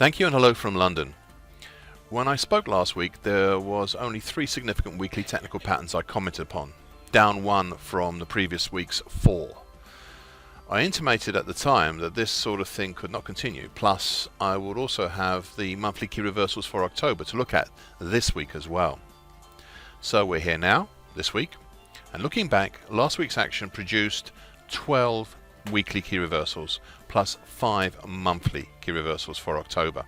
Thank you and hello from London. When I spoke last week, there was only 3 significant weekly technical patterns I commented upon, down 1 from the previous week's 4. I intimated at the time that this sort of thing could not continue, plus I would also have the monthly key reversals for October to look at this week as well. So we're here now, this week, and looking back, last week's action produced 12 weekly key reversals plus 5 monthly key reversals for October.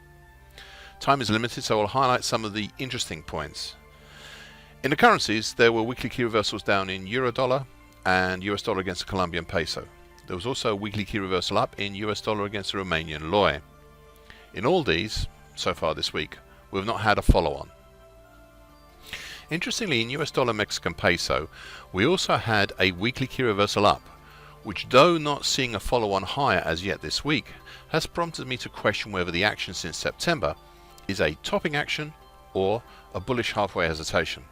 Time is limited, so I'll highlight some of the interesting points. In the currencies, there were weekly key reversals down in Euro-Dollar and US dollar against the Colombian peso. There was also a weekly key reversal up in US dollar against the Romanian leu. In all these, so far this week, we've not had a follow-on. Interestingly, in US dollar Mexican peso, we also had a weekly key reversal up, which, though not seeing a follow-on higher as yet this week, has prompted me to question whether the action since September is a topping action or a bullish halfway hesitation.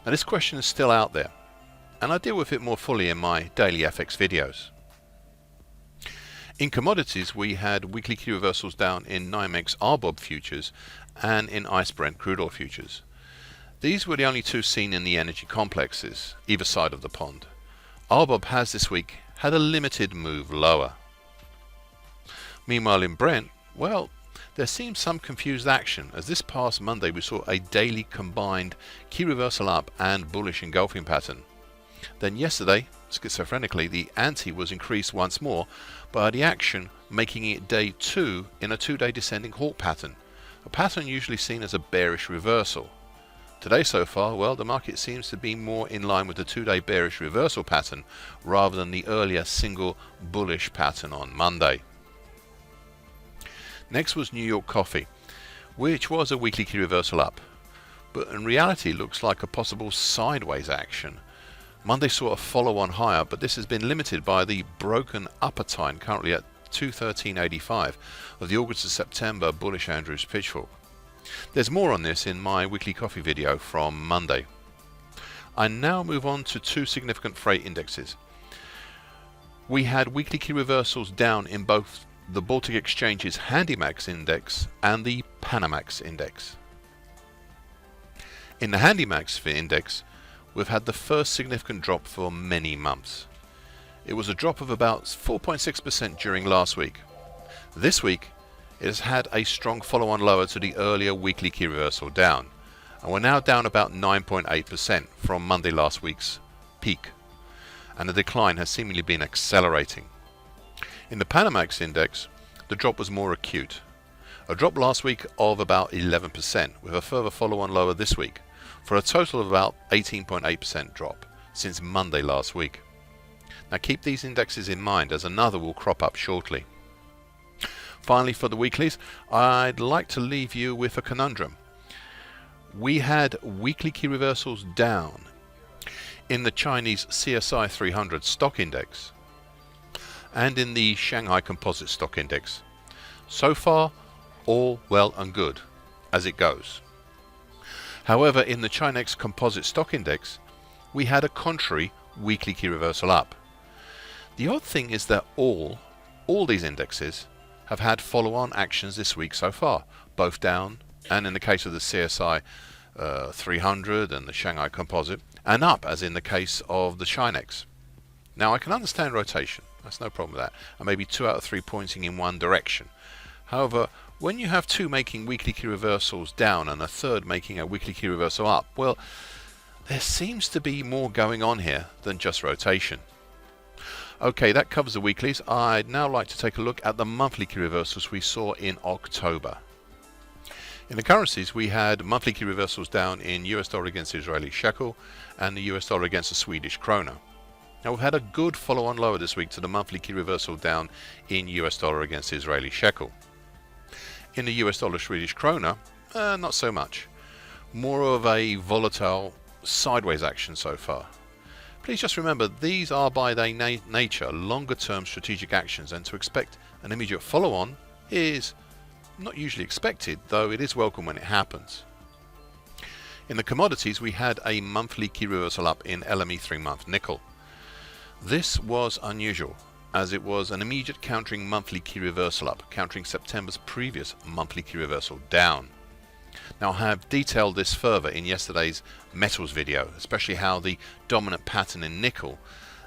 Now this question is still out there, and I deal with it more fully in my daily FX videos. In commodities, we had weekly key reversals down in NYMEX RBOB futures and in ICE Brent crude oil futures. These were the only 2 seen in the energy complexes, either side of the pond. RBOB has this week had a limited move lower. Meanwhile in Brent, well, there seems some confused action, as this past Monday we saw a daily combined key reversal up and bullish engulfing pattern. Then yesterday, schizophrenically, the ante was increased once more by the action making it day 2 in a 2-day descending hawk pattern, a pattern usually seen as a bearish reversal. Today so far, well, the market seems to be more in line with the 2-day bearish reversal pattern rather than the earlier single bullish pattern on Monday. Next was New York coffee, which was a weekly key reversal up, but in reality looks like a possible sideways action. Monday saw a follow-on higher, but this has been limited by the broken upper time currently at 213.85 of the August to September bullish Andrews pitchfork. There's more on this in my weekly coffee video from Monday. I now move on to 2 significant freight indexes. We had weekly key reversals down in both the Baltic Exchange's HandyMax index and the Panamax index. In the HandyMax index, we've had the first significant drop for many months. It was a drop of about 4.6% during last week. This week, it has had a strong follow-on lower to the earlier weekly key reversal down, and we're now down about 9.8% from Monday last week's peak, and the decline has seemingly been accelerating. In the Panamax index, the drop was more acute. A drop last week of about 11%, with a further follow-on lower this week, for a total of about 18.8% drop since Monday last week. Now keep these indexes in mind, as another will crop up shortly. Finally, for the weeklies, I'd like to leave you with a conundrum. We had weekly key reversals down in the Chinese CSI 300 stock index and in the Shanghai Composite Stock Index. So far, all well and good, as it goes. However, in the Chinex Composite Stock Index, we had a contrary weekly key reversal up. The odd thing is that all these indexes have had follow-on actions this week so far, both down, and in the case of the CSI 300 and the Shanghai Composite, and up, as in the case of the Chinex. Now I can understand rotation, that's no problem with that, and maybe 2 out of 3 pointing in one direction. However, when you have 2 making weekly key reversals down and a third making a weekly key reversal up, well, there seems to be more going on here than just rotation. Okay, that covers the weeklies. I'd now like to take a look at the monthly key reversals we saw in October. In the currencies, we had monthly key reversals down in US dollar against the Israeli shekel and the US dollar against the Swedish krona. Now we've had a good follow-on lower this week to the monthly key reversal down in US dollar against the Israeli shekel. In the US dollar Swedish krona, not so much. More of a volatile sideways action so far. Please just remember, these are by their nature longer-term strategic actions, and to expect an immediate follow-on is not usually expected, though it is welcome when it happens. In the commodities, we had a monthly key reversal up in LME 3-month nickel. This was unusual, as it was an immediate countering monthly key reversal up, countering September's previous monthly key reversal down. Now, I have detailed this further in yesterday's metals video, especially how the dominant pattern in nickel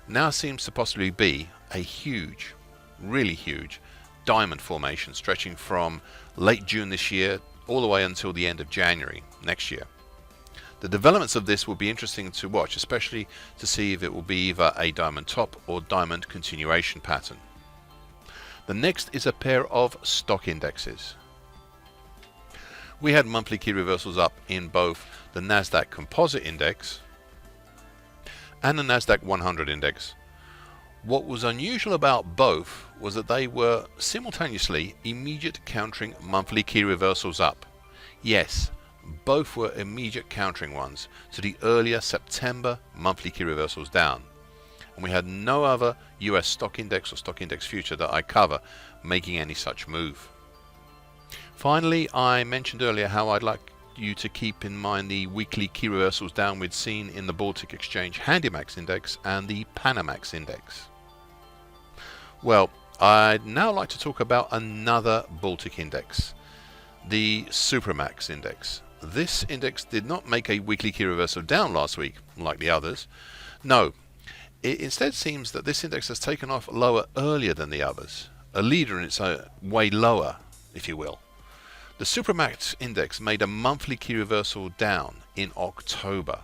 now seems to possibly be a huge, really huge diamond formation stretching from late June this year all the way until the end of January next year. The developments of this will be interesting to watch, especially to see if it will be either a diamond top or diamond continuation pattern. The next is a pair of stock indexes. We had monthly key reversals up in both the Nasdaq Composite Index and the Nasdaq 100 Index. What was unusual about both was that they were simultaneously immediate countering monthly key reversals up. Yes, both were immediate countering ones to the earlier September monthly key reversals down. And we had no other US stock index or stock index future that I cover making any such move. Finally, I mentioned earlier how I'd like you to keep in mind the weekly key reversals downward seen in the Baltic Exchange HandyMax Index and the Panamax Index. Well, I'd now like to talk about another Baltic index, the Supramax Index. This index did not make a weekly key reversal down last week, like the others. No, it instead seems that this index has taken off lower earlier than the others, a leader in its way lower, if you will. The Supramax Index made a monthly key reversal down in October.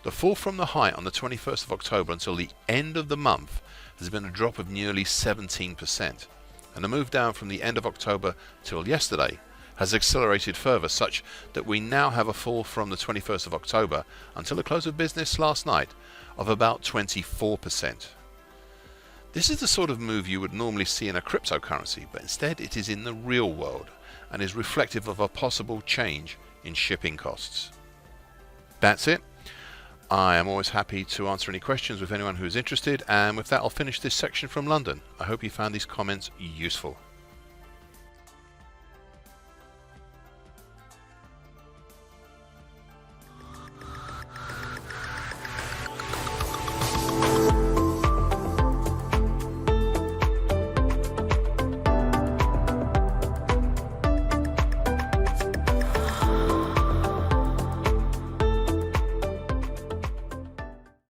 The fall from the high on the 21st of October until the end of the month has been a drop of nearly 17%, and the move down from the end of October till yesterday has accelerated further, such that we now have a fall from the 21st of October until the close of business last night of about 24%. This is the sort of move you would normally see in a cryptocurrency, but instead it is in the real world and is reflective of a possible change in shipping costs. That's it. I am always happy to answer any questions with anyone who is interested, and with that I'll finish this section from London. I hope you found these comments useful.